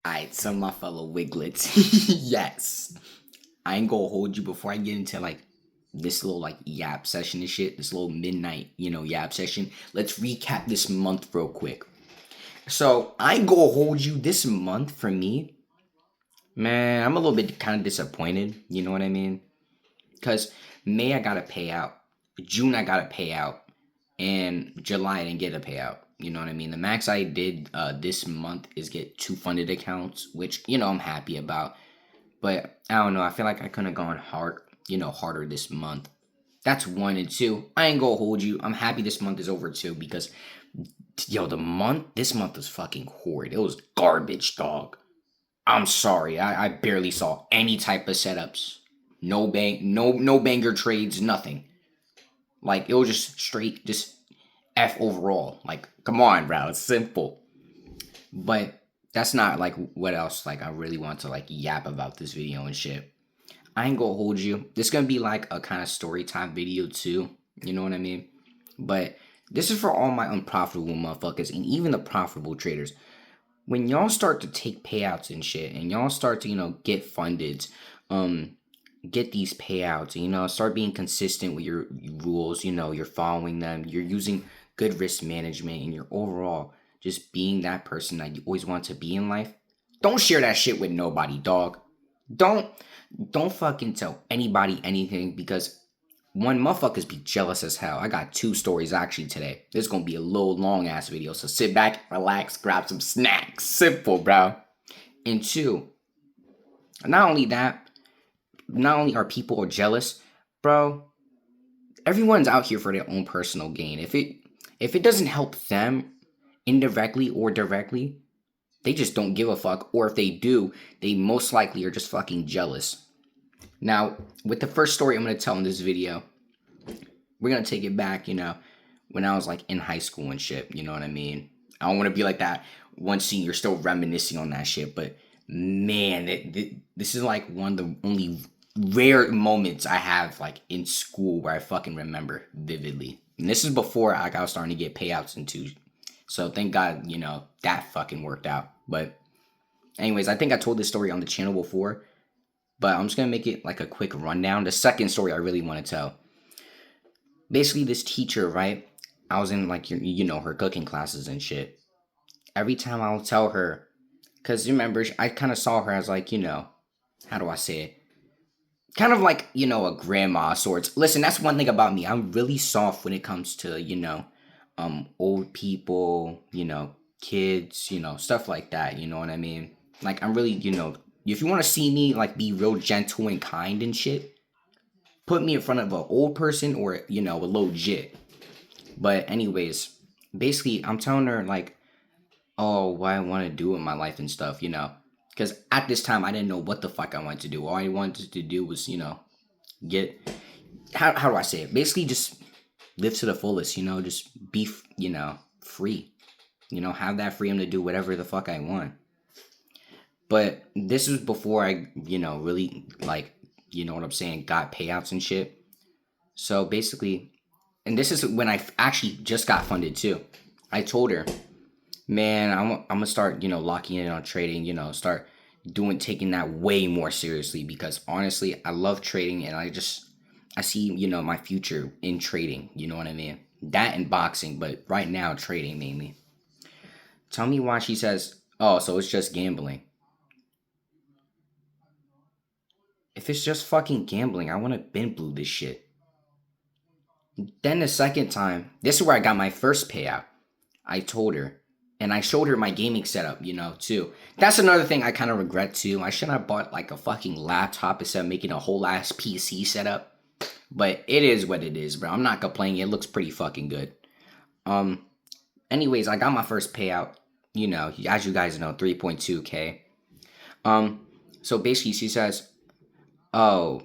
Alright, some of my fellow Wiglets. Yes. I ain't gonna hold you before I get into like this little like yap session and shit, this little midnight, yap session. Let's recap this month real quick. So I ain't gonna hold you this month for me. Man, I'm a little bit kind of disappointed, you know what I mean? Because May I gotta pay out, June I gotta pay out, and July I didn't get a payout. You know what I mean? The max I did this month is get 2 funded accounts, which I'm happy about. But I don't know. I feel like I could have gone harder this month. That's one and two. I ain't gonna hold you. I'm happy this month is over too because this month was fucking horrid. It was garbage, dog. I'm sorry. I barely saw any type of setups. No banger trades, nothing. Like it was just straight, just F overall. Like, come on, bro. It's simple. But that's not like what else like I really want to like yap about this video and shit. I ain't gonna hold you. This is gonna be like a kind of story time video too. You know what I mean? But this is for all my unprofitable motherfuckers and even the profitable traders. When y'all start to take payouts and shit, and y'all start to get funded, get these payouts, start being consistent with your rules. You're following them. You're using good risk management, and you're overall just being that person that you always want to be in life. Don't share that shit with nobody, dog. Don't don't fucking tell anybody anything because one, motherfuckers be jealous as hell. I got 2 stories actually today. This is gonna be a little long ass video, so sit back, relax, grab some snacks. Simple, bro. And two, not only that, not only are people jealous, bro, everyone's out here for their own personal gain. If it doesn't help them indirectly or directly, they just don't give a fuck. Or if they do, they most likely are just fucking jealous. Now, with the first story I'm gonna tell in this video, we're gonna take it back, when I was like in high school and shit. You know what I mean? I don't want to be like that one scene. You're still reminiscing on that shit, but man, this is like one of the only rare moments I have like in school where I fucking remember vividly. And this is before I was starting to get payouts into. So thank God, that fucking worked out. But anyways, I think I told this story on the channel before, but I'm just gonna make it like a quick rundown. The second story I really want to tell. Basically, this teacher, right? I was in like her cooking classes and shit. Every time I'll tell her, cause remember I kind of saw her as like how do I say it? Kind of like a grandma sorts. Listen, that's one thing about me. I'm really soft when it comes to old people, kids, stuff like that. You know what I mean? Like I'm really if you want to see me like be real gentle and kind and shit, put me in front of an old person or a little jit. But anyways, basically I'm telling her like, oh, what I want to do in my life and stuff, because at this time I didn't know what the fuck I wanted to do. All I wanted to do was get how do I say it? Basically just live to the fullest, just be free, have that freedom to do whatever the fuck I want. But this was before I really like what I'm saying, got payouts and shit. So basically, and this is when I actually just got funded too. I told her, man, I'm gonna start locking in on trading, start taking that way more seriously because honestly I love trading and I see my future in trading. You know what I mean? That and boxing, but right now trading mainly. Tell me why she says, oh, so it's just gambling. If it's just fucking gambling, I want to bin blue this shit. Then the second time, this is where I got my first payout. I told her, and I showed her my gaming setup, too. That's another thing I kind of regret too. I shouldn't have bought like a fucking laptop instead of making a whole ass PC setup. But it is what it is, bro. I'm not complaining. It looks pretty fucking good. Um, Anyways, I got my first payout. As you guys know, 3.2K. So basically, she says, "Oh,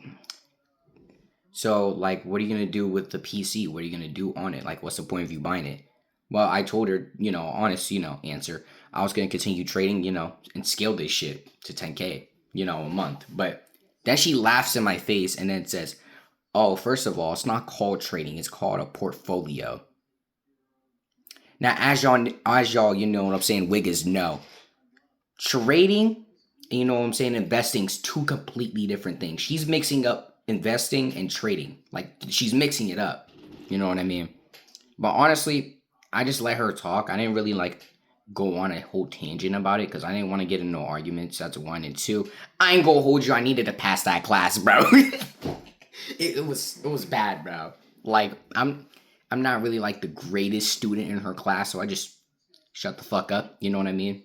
so like, what are you gonna do with the PC? What are you gonna do on it? Like, what's the point of you buying it?" Well, I told her, honest, answer. I was gonna continue trading, and scale this shit to 10K, a month. But then she laughs in my face and then says, "Oh, first of all, it's not called trading. It's called a portfolio." Now, as y'all, what I'm saying, Wiggers know. Trading, you know what I'm saying, investing is two completely different things. She's mixing up investing and trading. Like she's mixing it up. You know what I mean? But honestly, I just let her talk. I didn't really like go on a whole tangent about it because I didn't want to get into no arguments. That's one. And two, I ain't gonna hold you. I needed to pass that class, bro. It was bad, bro. Like I'm not really like the greatest student in her class, so I just shut the fuck up. You know what I mean?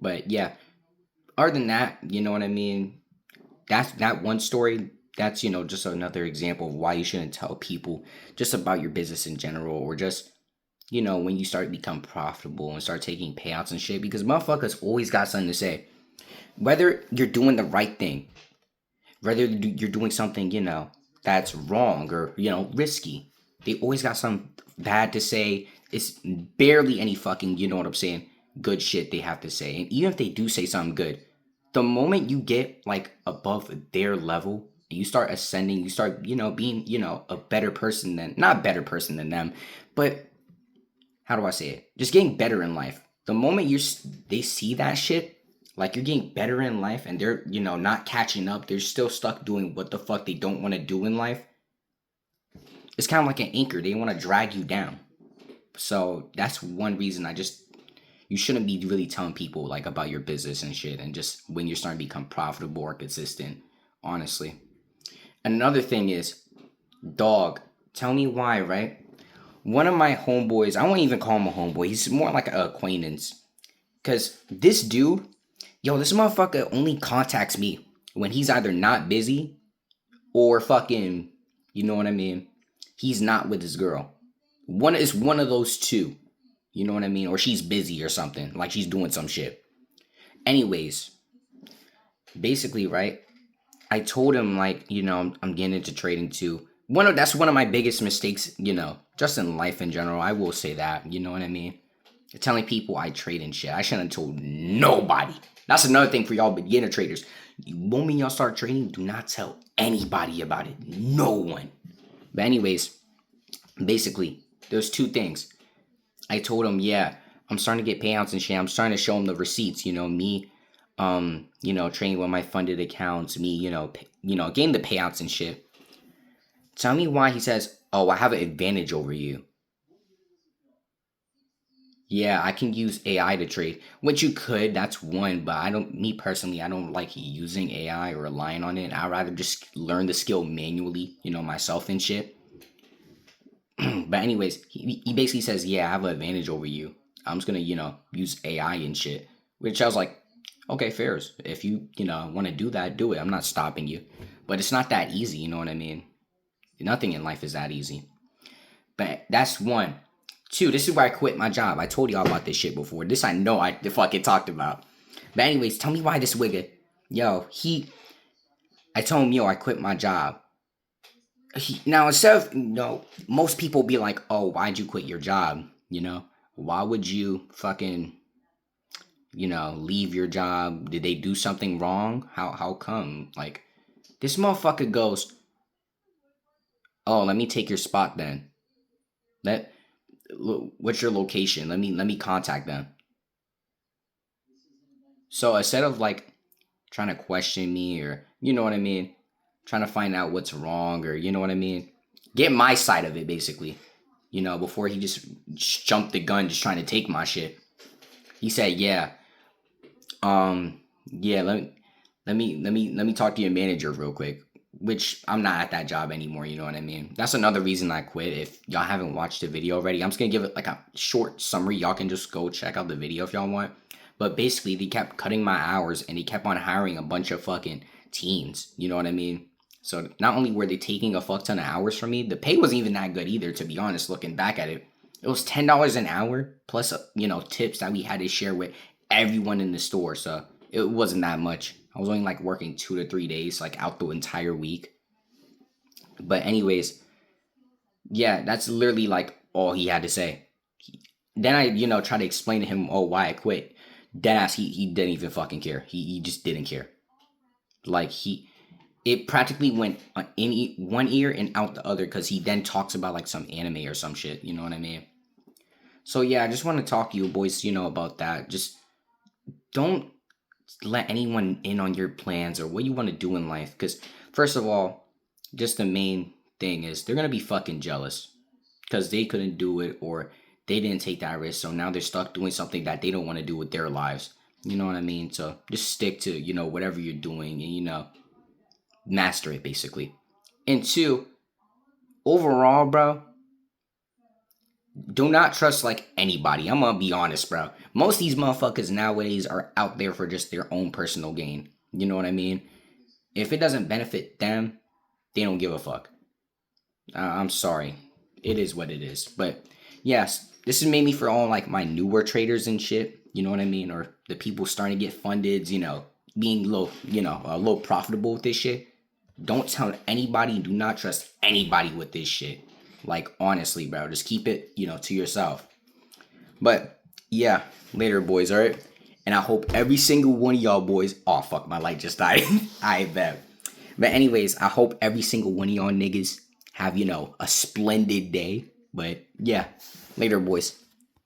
But yeah, other than that, you know what I mean? That's that one story. That's, just another example of why you shouldn't tell people just about your business in general, or just, when you start to become profitable and start taking payouts and shit, because motherfuckers always got something to say. Whether you're doing the right thing, whether you're doing something, that's wrong or, risky, they always got something bad to say. It's barely any fucking, you know what I'm saying, good shit they have to say. And even if they do say something good, the moment you get like above their level, you start ascending, you start, being, a better person than, not better person than them, but how do I say it? Just getting better in life. The moment they see that shit, like you're getting better in life and they're, not catching up, they're still stuck doing what the fuck they don't want to do in life. It's kind of like an anchor. They want to drag you down. So that's one reason you shouldn't be really telling people like about your business and shit, and just when you're starting to become profitable or consistent, honestly. Another thing is, dog, tell me why, right? One of my homeboys, I won't even call him a homeboy, he's more like an acquaintance. Because this dude, this motherfucker only contacts me when he's either not busy or fucking, you know what I mean? He's not with his girl. One is one of those two. You know what I mean? Or she's busy or something. Like she's doing some shit. Anyways, basically, right? I told him like, I'm getting into trading too. That's one of my biggest mistakes, just in life in general. I will say that, you know what I mean? Telling people I trade and shit. I shouldn't have told nobody. That's another thing for y'all beginner traders. The moment y'all start trading, do not tell anybody about it. No one. But anyways, basically, there's two things. I told him, yeah, I'm starting to get payouts and shit. I'm starting to show him the receipts, me, trading with my funded accounts, me, getting the payouts and shit. Tell me why he says, oh, I have an advantage over you. Yeah, I can use AI to trade, which you could, that's one, but me personally, I don't like using AI or relying on it. I'd rather just learn the skill manually, myself and shit. But anyways, he basically says, yeah, I have an advantage over you. I'm just gonna, use AI and shit. Which I was like, okay, fairs. If you, want to do that, do it. I'm not stopping you. But it's not that easy, you know what I mean? Nothing in life is that easy. But that's one. Two, this is where I quit my job. I told y'all about this shit before. This I know I fucking talked about. But anyways, tell me why this wigger. I told him, I quit my job. Now, instead of, most people be like, oh, why'd you quit your job? Why would you fucking, leave your job? Did they do something wrong? How come? Like, this motherfucker goes, oh, let me take your spot then. What's your location? Let me contact them. So instead of like trying to question me, or you know what I mean, trying to find out what's wrong, or you know what I mean, get my side of it basically. Before he just jumped the gun, just trying to take my shit. He said, "Yeah, yeah, let me talk to your manager real quick." Which I'm not at that job anymore. You know what I mean? That's another reason I quit. If y'all haven't watched the video already, I'm just gonna give it like a short summary. Y'all can just go check out the video if y'all want. But basically, they kept cutting my hours and they kept on hiring a bunch of fucking teens. You know what I mean? So not only were they taking a fuck ton of hours from me, the pay wasn't even that good either, to be honest, looking back at it. It was $10 an hour plus, tips that we had to share with everyone in the store. So it wasn't that much. I was only like working 2 to 3 days, like out the entire week. But anyways, yeah, that's literally like all he had to say. Then I, try to explain to him, oh, why I quit. Deadass, he didn't even fucking care. He just didn't care. Like it practically went in one ear and out the other, because he then talks about like some anime or some shit. You know what I mean? So yeah, I just want to talk to you boys, about that. Just don't let anyone in on your plans or what you want to do in life. Because, first of all, just the main thing is they're going to be fucking jealous because they couldn't do it or they didn't take that risk. So now they're stuck doing something that they don't want to do with their lives. You know what I mean? So just stick to, whatever you're doing and, master it basically. And two, overall, bro, do not trust like anybody. I'm gonna be honest, bro. Most of these motherfuckers nowadays are out there for just their own personal gain. You know what I mean? If it doesn't benefit them, they don't give a fuck. I'm sorry. It is what it is. But yes, this is mainly for all like my newer traders and shit. You know what I mean? Or the people starting to get funded, being low, a little profitable with this shit. Don't tell anybody, do not trust anybody with this shit. Like honestly, bro, just keep it, to yourself. But yeah, later boys, alright? And I hope every single one of y'all boys, oh fuck, my light just died. I bet. But anyways, I hope every single one of y'all niggas have, a splendid day. But yeah, later boys.